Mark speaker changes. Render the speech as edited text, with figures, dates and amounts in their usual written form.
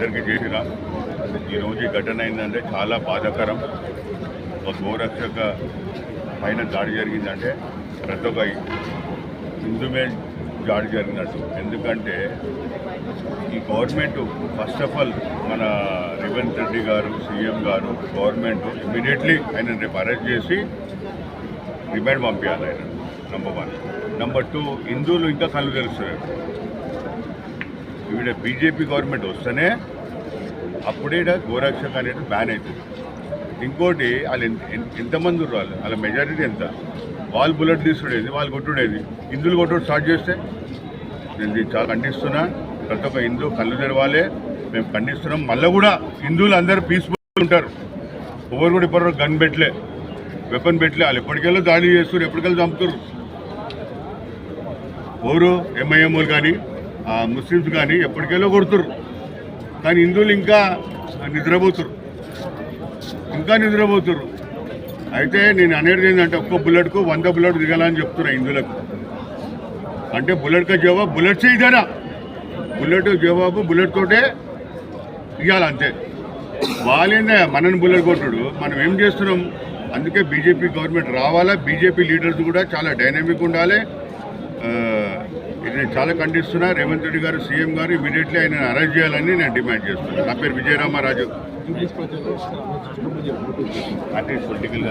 Speaker 1: అందరికీ చేసిన ఈరోజు ఈ ఘటన ఏంటంటే చాలా బాధాకరం. ఒక గోరక్షక పైన దాడి జరిగిందంటే ప్రతి ఒక్క హిందూమే దాడి జరిగినట్టు. ఎందుకంటే ఈ గవర్నమెంట్ ఫస్ట్ ఆఫ్ ఆల్ మన రేవంత్ రెడ్డి గారు సీఎం గారు గవర్నమెంట్ ఇమ్మీడియట్లీ ఆయన రేపు అరెస్ట్ చేసి రిమాండ్ పంపించాలి ఆయన. నెంబర్ 1. నెంబర్ 2, హిందువులు ఇంకా కళ్ళు తెలుస్తున్నారు. ఈవిడ బీజేపీ గవర్నమెంట్ వస్తేనే అప్పుడే గోరక్షక అనేది బ్యాన్ అవుతుంది. ఇంకోటి వాళ్ళు ఎంతమంది ఉన్నారు, వాళ్ళ మెజారిటీ ఎంత? వాళ్ళు బుల్లెట్ తీసుకునేది, వాళ్ళు కొట్టుడేది, హిందువులు కొట్టుడు స్టార్ట్ చేస్తే నేను దీన్ని చాలా ఖండిస్తున్నా. ప్రతి ఒక్క హిందూ కళ్ళు తెరవాలే, మేము ఖండిస్తున్నాం. మళ్ళీ కూడా హిందువులు అందరూ పీస్ఫుల్ ఉంటారు. ఎవరు కూడా ఇప్పుడు గన్ పెట్టలే, వెపన్ పెట్టలే. వాళ్ళు ఎప్పటికెళ్ళో దాడి చేస్తారు, ఎప్పటికెళ్ళో చంపుతారు. ఎవరు ఎంఐఎంలు కానీ ముస్లిమ్స్ కానీ ఎప్పటికెళ్ళో కొడుతురు. కానీ హిందువులు ఇంకా నిద్రపోతురు. అయితే నేను అనేది ఏంటంటే ఒక్క బుల్లెట్కు 100 బుల్లెట్ దిగాలని చెప్తున్నా హిందువులకు. అంటే బుల్లెట్కి జవాబు బుల్లెట్ చేయదానా, బుల్లెట్ జవాబు బుల్లెట్ తోటే ఇవ్వాలంతే. వాళ్ళేందా మనని బుల్లెట్ కొట్టుడు, మనం ఏం చేస్తున్నాం? అందుకే బీజేపీ గవర్నమెంట్ రావాలా. బీజేపీ లీడర్స్ కూడా చాలా డైనమిక్ ఉండాలి. ఇది నేను చాలా ఖండిస్తున్నా. రేవంత్ రెడ్డి గారు సీఎం గారు ఇమీడియట్లీ ఆయన అరెస్ట్ చేయాలని నేను డిమాండ్ చేస్తున్నాను. నా పేరు విజయరామరాజు. పొలిటికల్